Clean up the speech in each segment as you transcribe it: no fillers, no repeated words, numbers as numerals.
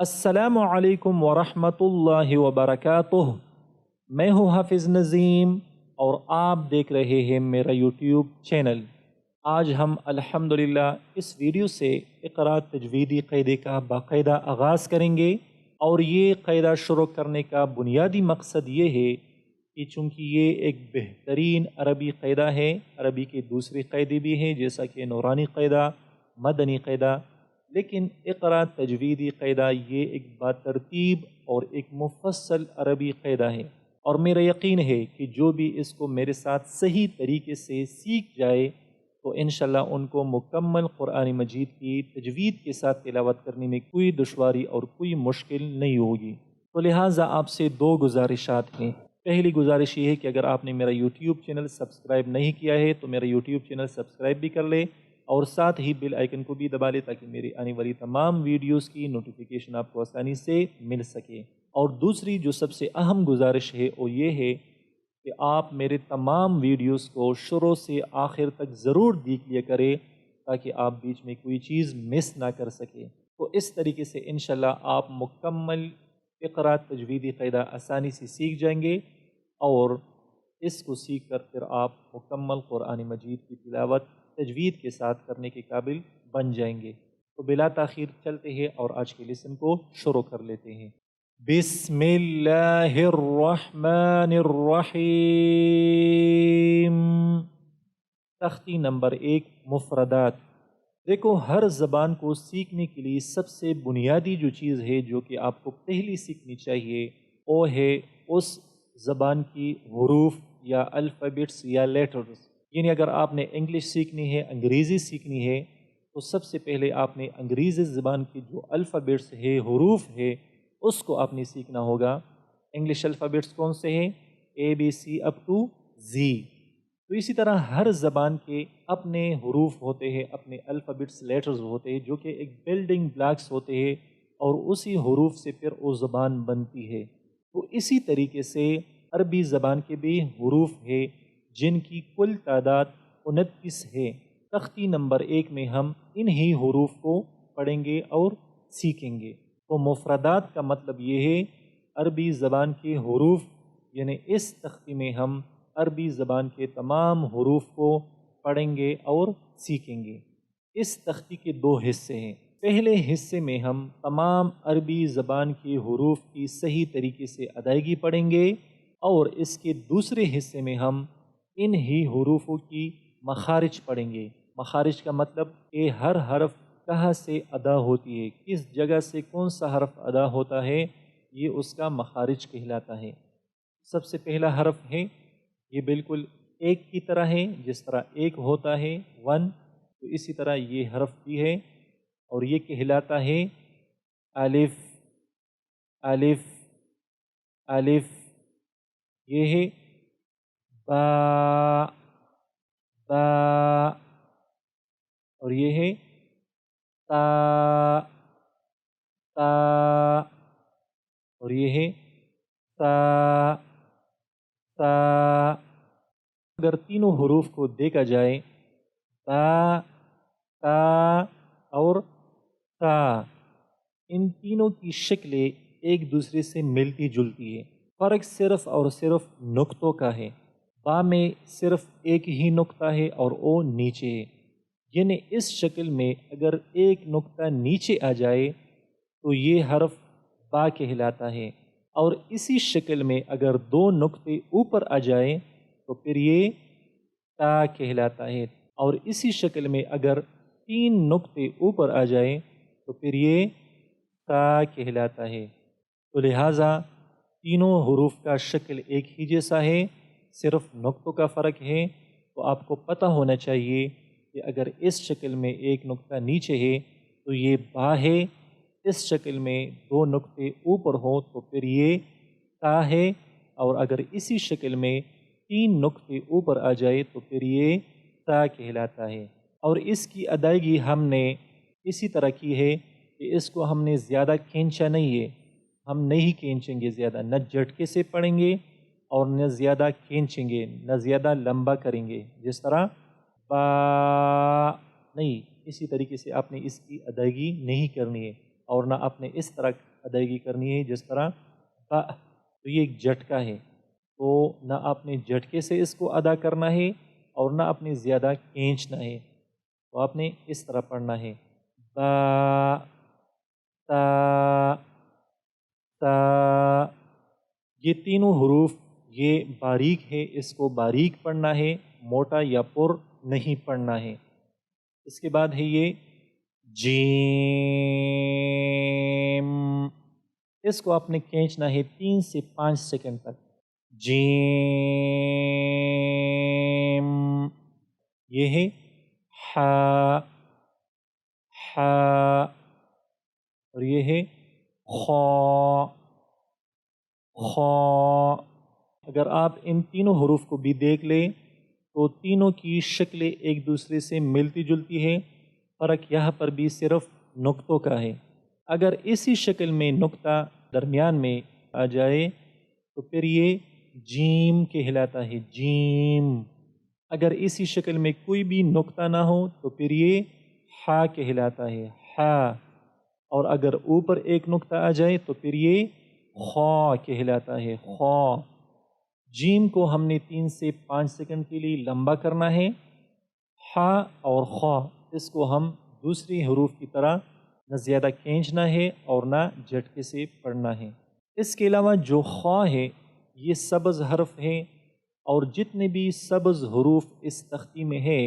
السلام علیکم ورحمۃ اللہ وبرکاتہ۔ میں ہوں حافظ نظیم اور آپ دیکھ رہے ہیں میرا یوٹیوب چینل۔ آج ہم الحمدللہ اس ویڈیو سے اقراء تجویدی قاعدے کا باقاعدہ آغاز کریں گے، اور یہ قاعدہ شروع کرنے کا بنیادی مقصد یہ ہے کہ چونکہ یہ ایک بہترین عربی قاعدہ ہے، عربی کے دوسرے قاعدے بھی ہیں جیسا کہ نورانی قاعدہ، مدنی قاعدہ، لیکن اقراء تجویدی قاعدہ یہ ایک باترتیب اور ایک مفصل عربی قاعدہ ہے، اور میرا یقین ہے کہ جو بھی اس کو میرے ساتھ صحیح طریقے سے سیکھ جائے تو انشاءاللہ ان کو مکمل قرآن مجید کی تجوید کے ساتھ تلاوت کرنے میں کوئی دشواری اور کوئی مشکل نہیں ہوگی۔ تو لہٰذا آپ سے دو گزارشات ہیں۔ پہلی گزارش یہ ہے کہ اگر آپ نے میرا یوٹیوب چینل سبسکرائب نہیں کیا ہے تو میرا یوٹیوب چینل سبسکرائب بھی کر لے، اور ساتھ ہی بیل آئیکن کو بھی دبا لے تاکہ میری آنے والی تمام ویڈیوز کی نوٹیفیکیشن آپ کو آسانی سے مل سکے۔ اور دوسری جو سب سے اہم گزارش ہے وہ یہ ہے کہ آپ میرے تمام ویڈیوز کو شروع سے آخر تک ضرور دیکھ لیا کرے تاکہ آپ بیچ میں کوئی چیز مس نہ کر سکے۔ تو اس طریقے سے انشاءاللہ آپ مکمل اقراء تجویدی قاعدہ آسانی سے سیکھ جائیں گے، اور اس کو سیکھ کر پھر آپ مکمل قرآن مجید کی تلاوت تجوید کے ساتھ کرنے کے قابل بن جائیں گے۔ تو بلا تاخیر چلتے ہیں اور آج کے لیسن کو شروع کر لیتے ہیں۔ بسم اللہ الرحمن الرحیم۔ تختی نمبر 1، مفردات۔ دیکھو، ہر زبان کو سیکھنے کے لیے سب سے بنیادی جو چیز ہے جو کہ آپ کو پہلی سیکھنی چاہیے وہ ہے اس زبان کی حروف یا الفابیٹس یا لیٹرز۔ یعنی اگر آپ نے انگلش سیکھنی ہے، انگریزی سیکھنی ہے، تو سب سے پہلے آپ نے انگریزی زبان کی جو الفابیٹس ہے، حروف ہے، اس کو آپ نے سیکھنا ہوگا۔ انگلش الفابیٹس کون سے ہیں؟ اے بی سی اپ ٹو زی۔ تو اسی طرح ہر زبان کے اپنے حروف ہوتے ہیں، اپنے الفابیٹس لیٹرز ہوتے ہیں جو کہ ایک بلڈنگ بلاکس ہوتے ہیں، اور اسی حروف سے پھر وہ زبان بنتی ہے۔ تو اسی طریقے سے عربی زبان کے بھی حروف ہے جن کی کل تعداد 29 ہے۔ تختی نمبر 1 میں ہم انہی حروف کو پڑھیں گے اور سیکھیں گے۔ تو مفردات کا مطلب یہ ہے عربی زبان کے حروف، یعنی اس تختی میں ہم عربی زبان کے تمام حروف کو پڑھیں گے اور سیکھیں گے۔ اس تختی کے دو حصے ہیں۔ پہلے حصے میں ہم تمام عربی زبان کے حروف کی صحیح طریقے سے ادائیگی پڑھیں گے، اور اس کے دوسرے حصے میں ہم ان ہی حروفوں کی مخارج پڑھیں گے۔ مخارج کا مطلب کہ ہر حرف کہاں سے ادا ہوتی ہے، کس جگہ سے کون سا حرف ادا ہوتا ہے، یہ اس کا مخارج کہلاتا ہے۔ سب سے پہلا حرف ہے، یہ بالکل ایک کی طرح ہے، جس طرح ایک ہوتا ہے 1، تو اسی طرح یہ حرف بھی ہے، اور یہ کہلاتا ہے الف۔ الف الف۔ یہ ہے با۔ با۔ اور یہ ہے تا۔ تا۔ اور یہ ہے سا۔ سا۔ اگر تینوں حروف کو دیکھا جائے، با، تا اور تا، ان تینوں کی شکلیں ایک دوسرے سے ملتی جلتی ہے۔ فرق صرف اور صرف نقطوں کا ہے۔ با میں صرف ایک ہی نقطہ ہے اور وہ نیچے ہے، یعنی اس شکل میں اگر ایک نقطہ نیچے آ جائے تو یہ حرف با کہلاتا ہے، اور اسی شکل میں اگر دو نقطے اوپر آ جائیں تو پھر یہ تا کہلاتا ہے، اور اسی شکل میں اگر 3 نقطے اوپر آ جائیں تو پھر یہ تا کہلاتا ہے۔ تو لہٰذا تینوں حروف کا شکل ایک ہی جیسا ہے، صرف نقطوں کا فرق ہے۔ تو آپ کو پتہ ہونا چاہیے کہ اگر اس شکل میں ایک نقطہ نیچے ہے تو یہ با ہے، اس شکل میں 2 نقطے اوپر ہوں تو پھر یہ تا ہے، اور اگر اسی شکل میں 3 نقطے اوپر آ جائے تو پھر یہ تا کہلاتا ہے۔ اور اس کی ادائیگی ہم نے اسی طرح کی ہے کہ اس کو ہم نے زیادہ کھینچا نہیں ہے، ہم نہیں کھینچیں گے زیادہ، نہ جھٹکے سے پڑھیں گے اور نہ زیادہ کھینچیں گے، نہ زیادہ لمبا کریں گے، جس طرح با نہیں، اسی طریقے سے آپ نے اس کی ادائیگی نہیں کرنی ہے، اور نہ آپ نے اس طرح ادائیگی کرنی ہے، جس طرح با، تو یہ ایک جھٹکا ہے، تو نہ آپ نے جھٹکے سے اس کو ادا کرنا ہے اور نہ آپ نے زیادہ کھینچنا ہے، تو آپ نے اس طرح پڑھنا ہے با تا تا۔ یہ تینوں حروف یہ باریک ہے، اس کو باریک پڑھنا ہے، موٹا یا پر نہیں پڑھنا ہے۔ اس کے بعد ہے یہ جیم، اس کو آپ نے کھینچنا ہے 3 سے 5 سیکنڈ تک، جیم۔ یہ ہے ہا، ہا، اور یہ ہے خا، خا۔ اگر آپ ان تینوں حروف کو بھی دیکھ لیں تو تینوں کی شکلیں ایک دوسرے سے ملتی جلتی ہے، فرق یہاں پر بھی صرف نقطوں کا ہے۔ اگر اسی شکل میں نقطہ درمیان میں آ جائے تو پھر یہ جیم کہلاتا ہے، جیم۔ اگر اسی شکل میں کوئی بھی نقطہ نہ ہو تو پھر یہ ہا کہلاتا ہے، ہا۔ اور اگر اوپر ایک نقطہ آ جائے تو پھر یہ خا کہلاتا ہے، خا۔ جیم کو ہم نے 3 سے 5 سیکنڈ کے لیے لمبا کرنا ہے، ہا اور خا اس کو ہم دوسری حروف کی طرح نہ زیادہ کھینچنا ہے اور نہ جھٹکے سے پڑھنا ہے۔ اس کے علاوہ جو خا ہے یہ سبز حرف ہے، اور جتنے بھی سبز حروف اس تختی میں ہے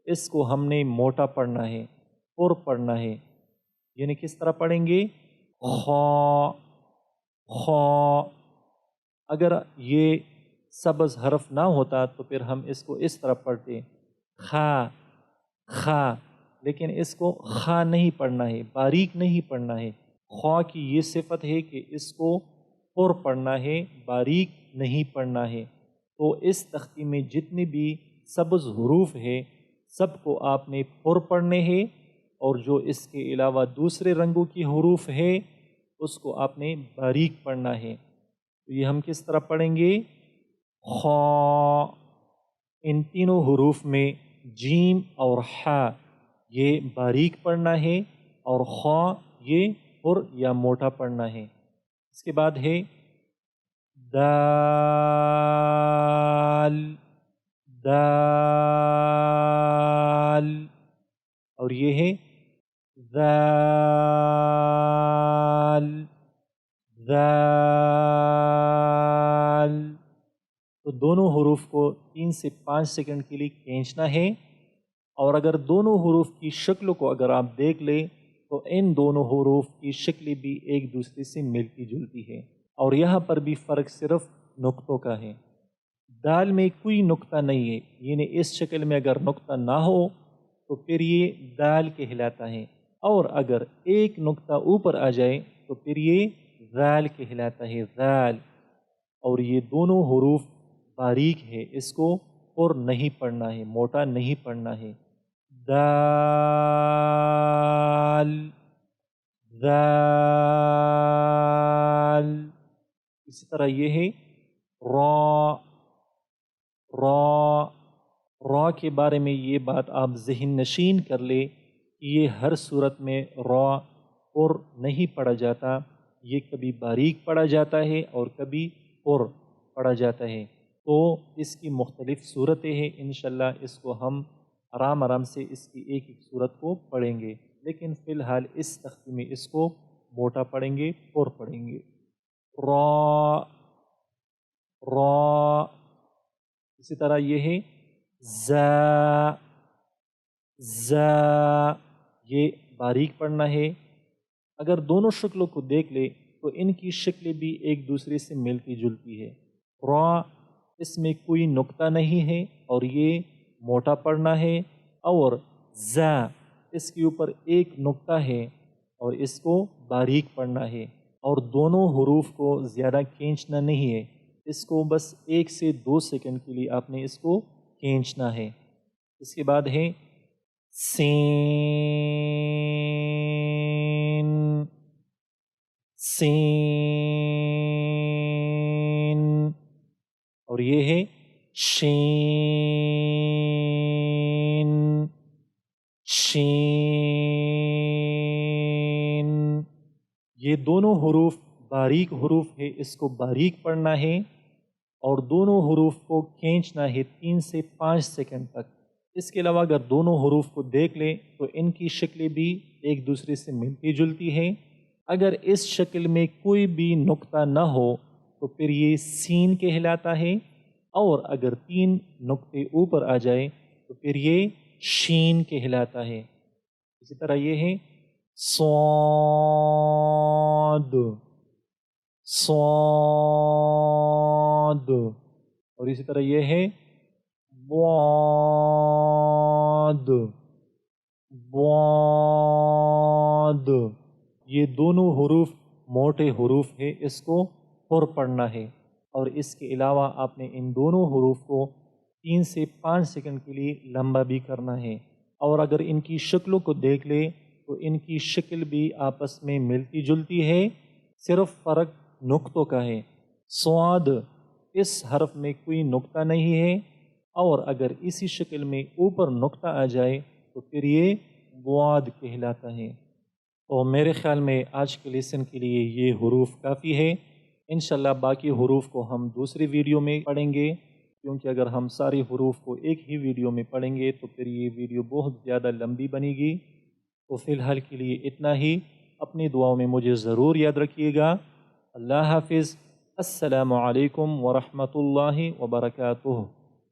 اس کو ہم نے موٹا پڑھنا ہے، پر پڑھنا ہے۔ یعنی کس طرح پڑھیں گے؟ خا، خا۔ اگر یہ سبز حرف نہ ہوتا تو پھر ہم اس کو اس طرح پڑھتے خا، خا، لیکن اس کو خا نہیں پڑھنا ہے، باریک نہیں پڑھنا ہے۔ خا کی یہ صفت ہے کہ اس کو پر پڑھنا ہے، باریک نہیں پڑھنا ہے۔ تو اس تختی میں جتنے بھی سبز حروف ہے سب کو آپ نے پر پڑھنے ہیں، اور جو اس کے علاوہ دوسرے رنگوں کی حروف ہے اس کو آپ نے باریک پڑھنا ہے۔ تو یہ ہم کس طرح پڑھیں گے؟ خا، ان تینوں حروف میں جیم اور ہا یہ باریک پڑھنا ہے، اور خا یہ پر یا موٹا پڑھنا ہے۔ اس کے بعد ہے دال، دال، اور یہ ہے ذال، ذال۔ تو دونوں حروف کو 3 سے 5 سیکنڈ کے لیے کھینچنا ہے، اور اگر دونوں حروف کی شکلوں کو اگر آپ دیکھ لیں تو ان دونوں حروف کی شکلیں بھی ایک دوسرے سے ملتی جلتی ہے، اور یہاں پر بھی فرق صرف نقطوں کا ہے۔ دال میں کوئی نقطہ نہیں ہے، یعنی اس شکل میں اگر نقطہ نہ ہو تو پھر یہ دال کہلاتا ہے، اور اگر ایک نقطہ اوپر آ جائے تو پھر یہ ذال کہلاتا ہے، ذال۔ اور یہ دونوں حروف باریک ہے، اس کو پر نہیں پڑھنا ہے، موٹا نہیں پڑھنا ہے۔ دال، ذال۔ اسی طرح یہ ہے را، را۔ را کے بارے میں یہ بات آپ ذہن نشین کر لے کہ یہ ہر صورت میں را پر نہیں پڑھا جاتا، یہ کبھی باریک پڑھا جاتا ہے اور کبھی پر پڑھا جاتا ہے۔ تو اس کی مختلف صورتیں ہیں، انشاءاللہ اس کو ہم آرام آرام سے اس کی ایک ایک صورت کو پڑھیں گے، لیکن فی الحال اس تختی میں اس کو موٹا پڑھیں گے، پر پڑھیں گے۔ را، را۔ اسی طرح یہ ہے زا، زا، یہ باریک پڑھنا ہے۔ اگر دونوں شکلوں کو دیکھ لے تو ان کی شکلیں بھی ایک دوسرے سے ملتی جلتی ہے۔ را اس میں کوئی نقطہ نہیں ہے اور یہ موٹا پڑھنا ہے، اور زا اس کے اوپر ایک نقطہ ہے اور اس کو باریک پڑھنا ہے، اور دونوں حروف کو زیادہ کھینچنا نہیں ہے، اس کو بس 1 سے 2 سیکنڈ کے لیے آپ نے اس کو کھینچنا ہے۔ اس کے بعد ہے سین، سین، اور یہ ہے شین، شین۔ یہ دونوں حروف باریک حروف ہے، اس کو باریک پڑھنا ہے اور دونوں حروف کو کھینچنا ہے 3 سے 5 سیکنڈ تک۔ اس کے علاوہ اگر دونوں حروف کو دیکھ لیں تو ان کی شکلیں بھی ایک دوسرے سے ملتی جلتی ہیں۔ اگر اس شکل میں کوئی بھی نقطہ نہ ہو تو پھر یہ سین کہلاتا ہے، اور اگر 3 نقطے اوپر آ جائے تو پھر یہ شین کہلاتا ہے۔ اسی طرح یہ ہے صاد، صاد، اور اسی طرح یہ ہے ضاد، ضاد۔ یہ دونوں حروف موٹے حروف ہے، اس کو پر پڑھنا ہے، اور اس کے علاوہ آپ نے ان دونوں حروف کو 3 سے 5 سیکنڈ کے لیے لمبا بھی کرنا ہے۔ اور اگر ان کی شکلوں کو دیکھ لیں تو ان کی شکل بھی آپس میں ملتی جلتی ہے، صرف فرق نقطوں کا ہے۔ صاد، اس حرف میں کوئی نقطہ نہیں ہے، اور اگر اسی شکل میں اوپر نقطہ آ جائے تو پھر یہ ضاد کہلاتا ہے۔ تو میرے خیال میں آج کے لیسن کے لیے یہ حروف کافی ہے۔ انشاءاللہ باقی حروف کو ہم دوسری ویڈیو میں پڑھیں گے، کیونکہ اگر ہم سارے حروف کو ایک ہی ویڈیو میں پڑھیں گے تو پھر یہ ویڈیو بہت زیادہ لمبی بنے گی۔ تو فی الحال کے لیے اتنا ہی، اپنی دعاؤں میں مجھے ضرور یاد رکھیے گا۔ اللہ حافظ، السلام علیکم ورحمۃ اللہ وبرکاتہ۔